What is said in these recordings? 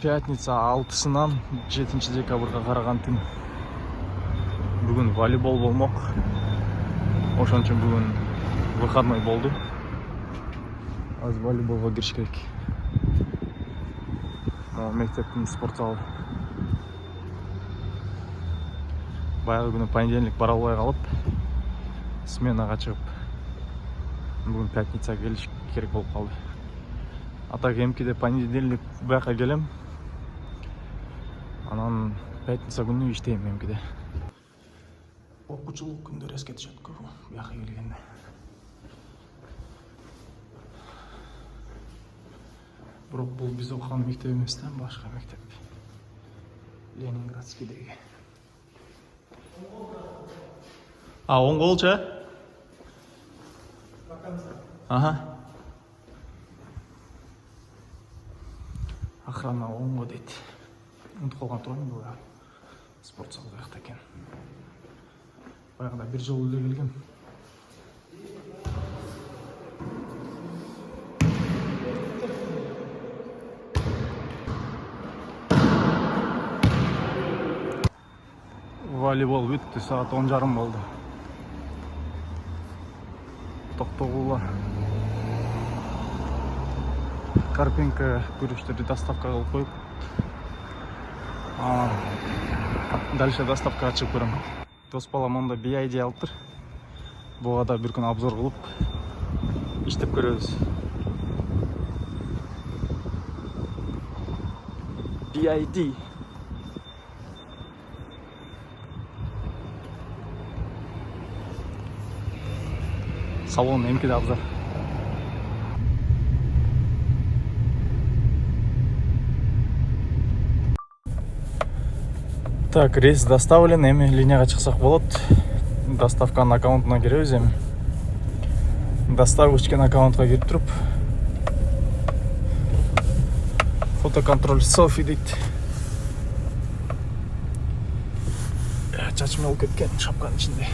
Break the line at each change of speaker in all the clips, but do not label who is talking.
Пятница 6-сынан 7 декабрга караган түн. Бүгүн волейбол болмок. Ошон үчүн бүгүн выходной болду. Азыр волейболго кириш керек. Мектептин спорт залы. Баягы күнү понедельник бара албай калып, сменага чыгып, бүгүн пятницага келиш керек болуп калды. Ата эмкиде понедельник бияка келем. Анан пятница күнү иштейм эмкиде. Окуучулук күндөрү эске түшөт көбү бияка келгенде. Бирок бул биз окуган мектеп эмес да, башка мектеп. Ленинградскийдеги. Он голчу? Ага. Охрана оңго дейт. Унутуп калган турган бул спорт залы жакта экен. Баягыда бир жолу эле келгем. Волейбол бүттү, саат 10:30 болду. Токтогула. Карпенко күрүштөрдү доставка кылып коюп. Дальше доставкага чыгып көрөм. Дос балам монда BID алыптыр. Буга да бир күн обзор кылып иштеп көрөбүз. BID. Салон эмкиде абзар. Так, рейс доставлен, эми линияга чыксак болот. Доставканын аккаунтуна киребиз эми. Доставочканын аккаунтка кирип туруп, фотоконтроль селфи дейт. Чачым болуп кеткен шапканын ичинде.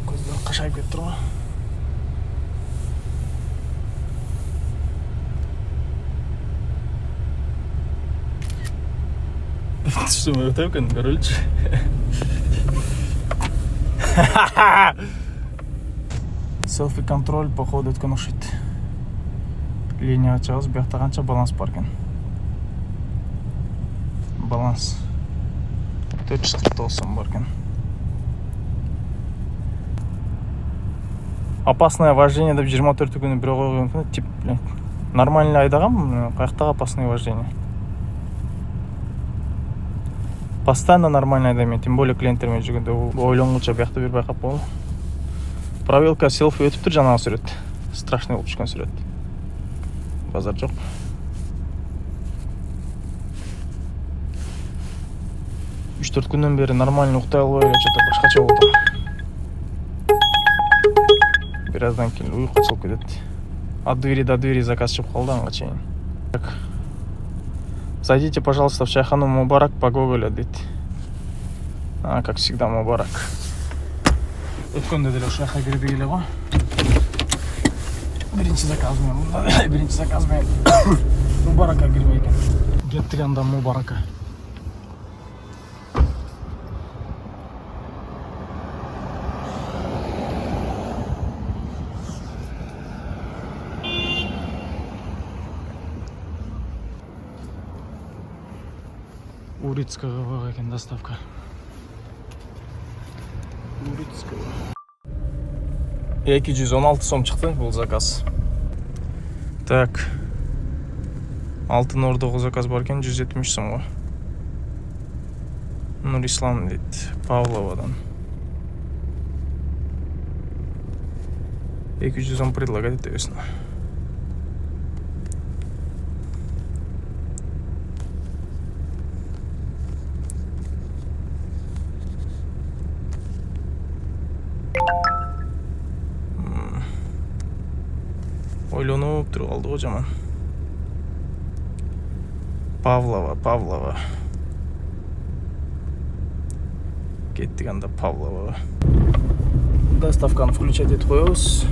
Көздөр кашайып кетиптир го. Что мы вот экен, короче. Селфи контроль походу өткөн окшойт. Линияга чыгабыз, биякта канча баланс бар экен. Баланс 449 сом бар экен. Опасное вождение деп 24 күнү бирөө койгон, тип нормально айдагам, каяктагы опасное вождение. Постоянно нормально айдайм, тем более клиенттермен жүргөндө ойлонгуча биякта бир байкап болду. Проверка селфи өтүптүр жанагы сүрөт. Страшный болуп түшкөн сүрөт. Базар жок. Үч-төрт күндөн бери нормально уктай албай эле что-то башкача болуп атам. Бираздан кийин уйку чыгып кетет. От двери до двери заказ чыгып калды анга чейин. Зайдите, пожалуйста, в чайхану Мубарак по Гоголя, дейт. Как всегда, Мубарак. Өткөндө деле ушул жака кирип эле го. Биринчи заказ менен Мубаракка кирбей экен. Кеттик анда Мубаракка. Урицкага бар экен доставка. Урицкага. 216 сом чыкты бул заказ. Так. Алтын Ордого заказ бар экен 170 сомго. Нурислам дейт, Павловадан. 200 сом предлагать этебесин. Ойлонуп туруп алды го жаман. Павлова. Кеттик анда Павлова. Доставканы включать етіп қоямыз.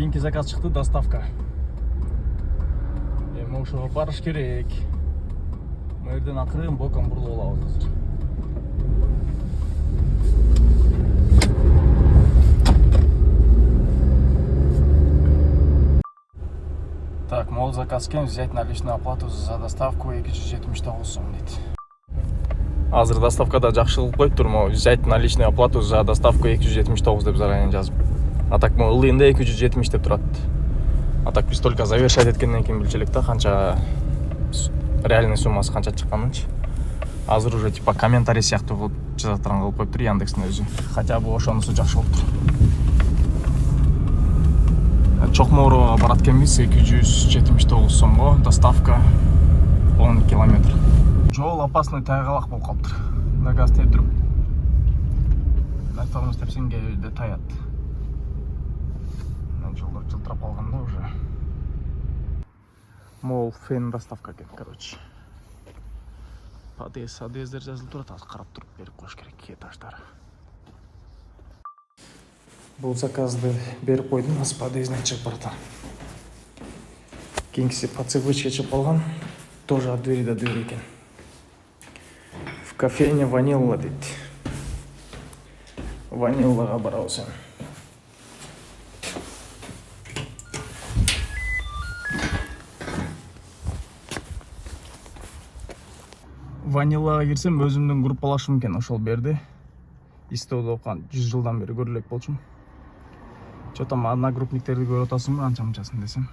Кийинки заказ чыкты, доставка. Эми ошого барыш керек. Мэрден акырын бокон бурулуп алабыз азыр. Так, мол заказ кен, взять наличную оплату за доставку 279 сом дейт. Азыр доставкада жакшы кылып коюптур, могу взять наличную оплату за доставку 279 деп заранее жазып. А так могу ылыйында 270 деп турат. А так биз только завершать эткенден кийин билчү элек да канча реальный суммасы канча чыкканынчы. Азыр уже типа комментарий сыяктуу кылып жазатырган кылып коюптур Яндекстин өзү. Хотя бы ошонусу жакшы болуптур. Чокморого барат экенбиз, 279 сомго доставка 10 километр. Жол опасный, тайгалак болуп калыптыр. На газ тээп туруп. На тормоз тепсең кээде таят. Жолдор жылтырап калганда уже. Мол фен доставка экен, короче. Подъездер жазылып турат, азыр карап туруп берип коюш керек этаждар. Бул заказды берип койдум, азыр подъездден чыгып баратам. Кийинкиси по цепочке чыгып калган, тоже от двери до двери экен. В кофейне ванилла дейт. Ваниллага барабыз эми. Ваниллага кирсем өзүмдүн группалашым экен, ошол берди. Истоодо окуган 100 жылдан бери көрө элек болчумун. Что-то одногруппниктерди көрүп атасыңбы анча-мынчасын десем.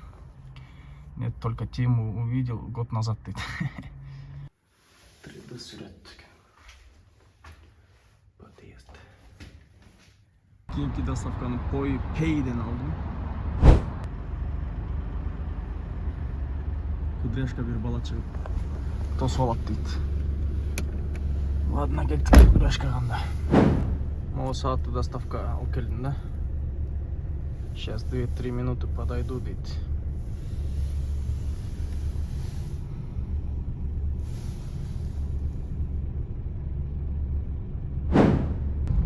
Нет, только Тиму увидел год назад дейт. 3D сүрөт. Подъезд. Кийинки доставканы Pay'ден алдым. Кудряшка бир бала чыгып тосуп алат дейт. Ладно, кеттик кудряшкага анда. Могу саатты доставка алып келдим да. Сейчас 2-3 минуты подойду дейт.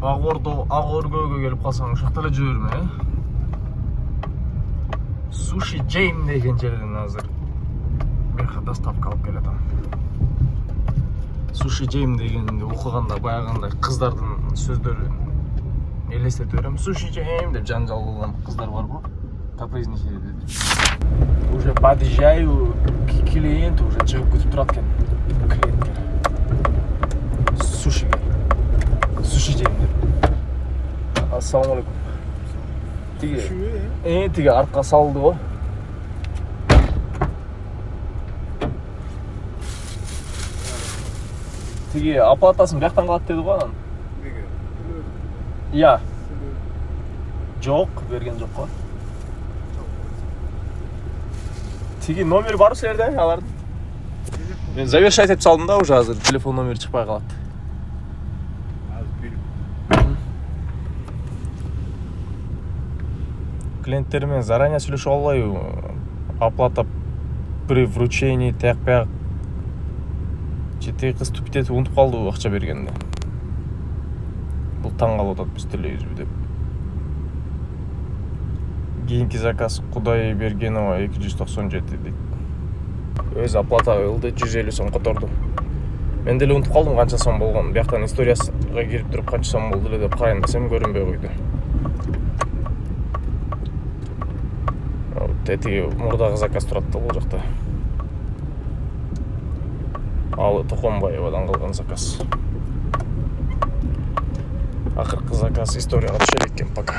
Ак өргөөгө келип калсаң ушакта эле жүрө берме, Суши Джейм деген жерден азыр бияка доставка алып келатам. Суши Джейм дегенди окуганда баягындай кыздардын сөздөрүн элестетип берем. Суши Джейм деп жанжал кылган кыздар барбы? Капризничий деп. Уже подъезжаю к клиенту, уже чыгып күтүп турат экен. Клиенттер. Суши Джейм деп. Ассаламу алейкум. Тиги артка салды го. Тиги оплатасын бияктан калат деди го анан. Я. Жок, берген жок го. Тиги номер бар силерде, алардын? Мен завершать этип салдым да, уже азыр телефон номери чыкпай калат. Клиенттер менен заранее сүйлөшүп албайбы? Оплата при вручении тияк-бияк. Жети кыз түп этип унутуп калдыбы акча бергенде. Бул таң калып атат, биз төлөйбүзбү деп. Кийинки заказ Кудайбергенова 297 дейт. Өз оплата кылды, 150 сом которду. Мен деле унутуп калдым канча сом болгонун. Бияктан историясына кирип туруп канча сом болду эле деп карайын десем көрүнбөй койду. Тетиги мурдагы заказ турат да бул жакта. Ал Токонбаевадан калган заказ. Акыркы заказ историяга түшө экен пока.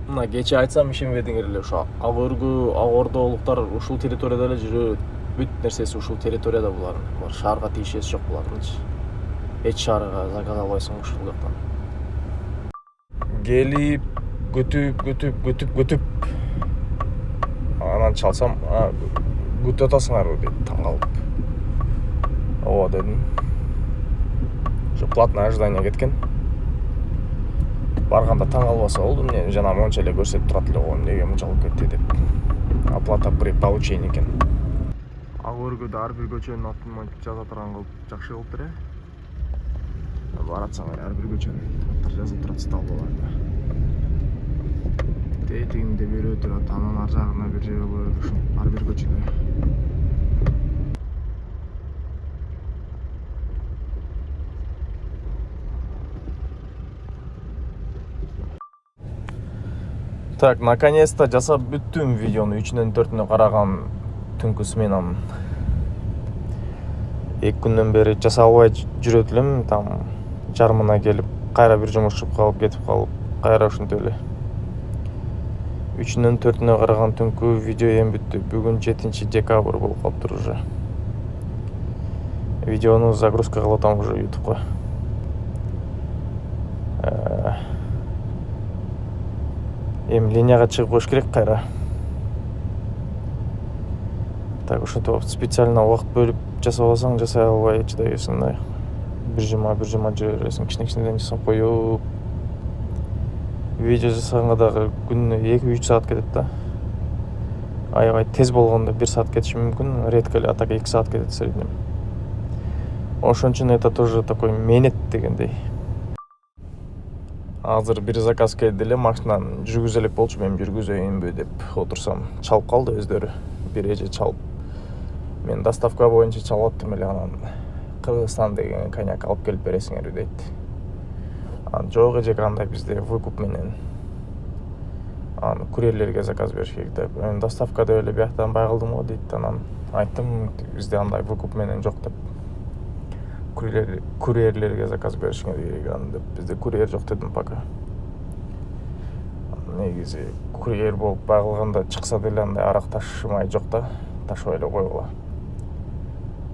Мына кече айтсам ишенбедиңер эле, ошо ак ордолуктар ушул территорияда эле жүрөт. Бүт нерсеси ушул территорияда булардын. Булар шаарга тийишеси жок булардынчы. Эч шаарга заказ албайсың ушул жактан. Келип күтүп анан чалсам, күтүп атасыңарбы дейт, таң калып. Ооба дедим. Ошо платное ожидание кеткен. Барганда таң калбаса болду, эмне жана монча эле көрсөтүп турат эле го, эмнеге мынчалык кетти деп. Оплата при получении экен. Ак өргөдө ар бир көчөнүн атын монтип жаза турган кылып жакшы кылыптыр баратсаң ар бир көчөнүн аттары жазылып турат столбаларда. Тетигинде бирөө турат, анан ар жагында бир жөө болот, ушул ар бир көчөдө. Так, наконец-то жасап бүттүм видеону. 3-дөн 4-үнө караган түнкү сменаны. 2 күндөн бери жасай албай жүрөт элем, там жарымына келип, кайра бир жумуш чыгып калып, кетип калып, кайра ушинтип эле. 3-дөн 4-үнө караган түнкү видео эми бүттү. Бүгүн 7 декабрь болуп калыптыр уже. Видеону загрузка кылып атам уже YouTube'га. Эми линияга чыгып коюш керек кайра. Так, ошентип специально убакыт бөлүп жасап алсаң, жасай албай чыдай бересиң да. Бир жума жүрө бересиң, кичинекейден жасап коюп. Видео жасаганга дагы күнүнө 2-3 саат кетет да. Аябай тез болгондо 1 саат кетиши мүмкүн, редко эле атак 2 саат кетет среднем. Ошон үчүн это тоже такой менет дегендей. Азыр бир заказ келди эле, машинаны жүргүзө элек болчу, мен жүргүзөйүнбү деп отурсам, чалып калды өздөрү. Бир эже чалып. Мен доставка боюнча чалып аттым эле, анан Кыргызстан деген коньяк алып келип бересиңерби дейт. Жок эже, кандай бизде выкуп менен. Курьерлерге заказ бериш керек деп. Мен доставка деп эле бияктан бай кылдым го дейт. Анан айттым, бизде андай выкуп менен жок деп. Курьерлерге заказ беришиңер керек деп. Бизде курьер жок дедим пока. Негизи курьер болуп бай кылганда чыкса деле андай арак ташымай жок да, ташыбай эле койгула.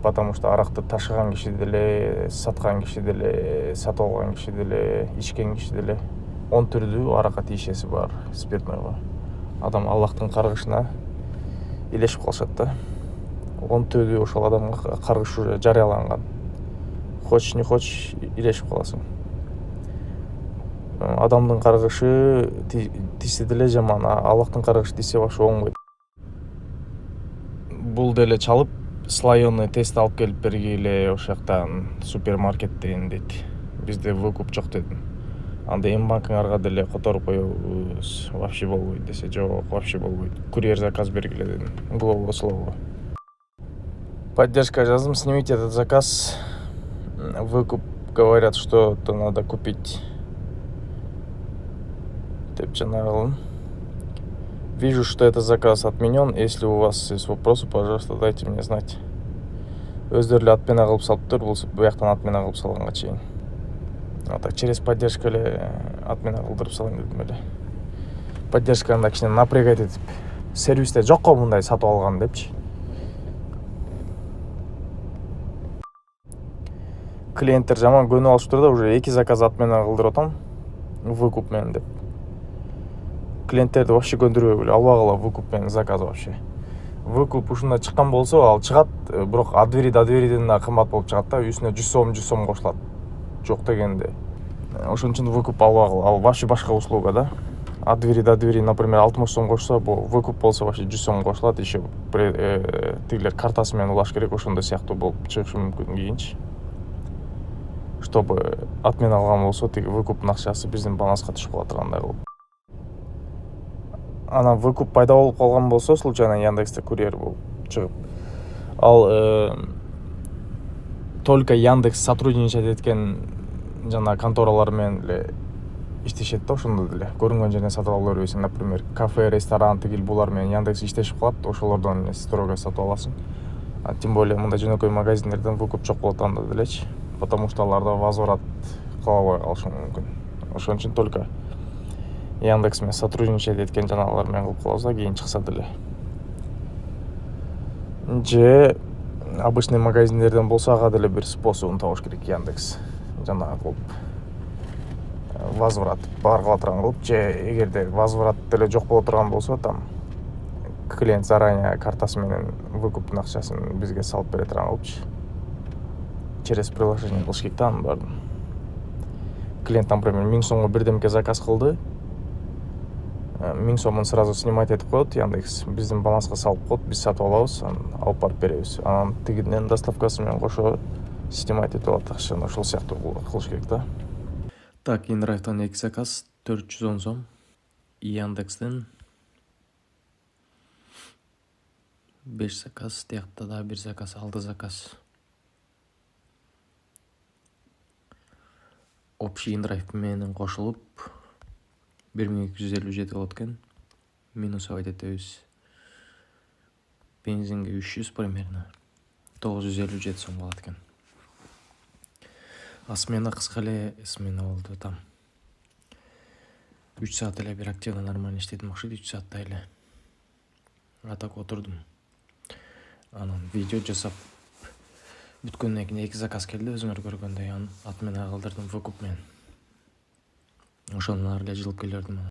Потому что аракты ташыган киши деле, саткан киши деле, сатып алган киши деле, ичкен киши деле 10 түрдүү аракка тиешеси бар, спиртнойго. Адам Аллахтын каргышына илешип калышат да. 10 түрдүү ошол адамга каргыш уже жарыяланган. Хочешь не хочешь, илешип каласың. Адамдын каргышы тисе деле жаман, Аллахтын каргышы тисе башы оңбойт. Бул деле чалып, слоёный тест алып келип бергиле ошол жактан супермаркеттен дейт. Бизде выкуп жок дедим. Анда эми банкыңарга деле которуп коебуз, вообще болбойт десе, жок, вообще болбойт. Курьер заказ бергиле дедим. Глово слово. Поддержка жаздым, снимите этот заказ. Выкуп говорят, что-то надо купить. Вижу, что этот заказ отменен. Если у вас есть вопросы, пожалуйста, дайте мне знать. Өздөрү отмена кылып салыптыр, болсо бияктан отмена кылып салганга чейин. А так через поддержка эле отмена кылдырып салайын дедим эле. Поддержканы кичине напрягать этип, сервисте жокко мындай сатып алган депчи. Клиенттер жаман көнүп алышыптыр да, уже 2 заказ отмена кылдырып атам. Выкуп менен деп. Клиенттерди вообще көндүрбөй албагыла выкуп менен заказ вообще. Выкуп ушундай чыккан болсо, ал чыгат, бирок от двери до двериден да кымбат болуп чыгат да, үстүнө 100 сом кошулат. Жок дегенде. Ошон үчүн выкуп албагыла, ал вообще башка услуга да. От двери до двери, например, 60 сом кошсо, бул выкуп болсо вообще 100 сом кошулат, еще тигилер картасы менен улаш керек, ошондой сыяктуу болуп чыгышы мүмкүн кийинчи. Чтобы отмена алган болсо, тиги выкуптун акчасы биздин баланска түшүп кала тургандай кылып. Анан выкуп пайда болуп калган болсо, случайно Яндексте курьер болуп чыгып, ал только Яндекс сотрудничать эткен жана конторалар менен эле иштешет да, ошондо деле көрүнгөн жерден сатып ала бербейсиң. Например, кафе, ресторан тигил булар менен Яндекс иштешип калат, ошолордон строго сатып аласың. Тем более мындай жөнөкөй магазиндерден выкуп жок болот анда делечи, потому что аларда возврат кыла албай калышы мүмкүн. Ошон үчүн только Яндекс менен сотрудничать эткен жанагылар менен кылып калабыз да, кийин чыкса деле. Же обычный магазиндерден болсо, ага деле бир способун табыш керек Яндекс. Жанагы кылып возврат бар кыла турган кылып, же эгерде возврат деле жок боло турган болсо, там клиент заранее картасы менен выкуптун акчасын бизге салып бере турган кылыпчы. Через приложение кылыш керек да анын баарын. Клиент, например, 1000 сомго бирдемке заказ кылды. 1000 сомун сразу снимать этип коет Яндекс, биздин баланска салып коет, биз сатып алабыз, алып барып беребиз. Анан тигинен доставкасы менен кошо снимать этип алат акчаны, ошол сыяктуу кылыш керек да. Так, индрайвтан 2 заказ 410 сом. Яндекстен 5 заказ, тиякта да 1 заказ, 6 заказ. Общий драйв менен кошулуп 1257 болот экен. Минус абайт этебиз. Бензинге 300 примерно 957 сом болот экен. А смена кыска эле смена болду там. 3 саат эле бир активно нормально иштедим окшойт, 3 сааттай эле. А так отурдум. Анан видео жасап бүткөндөн кийин 2 заказ келди, өзүңөр көргөндөй, анын аты менен калдырдым выкуп менен. Ошондон ары эле жылып келе бердим.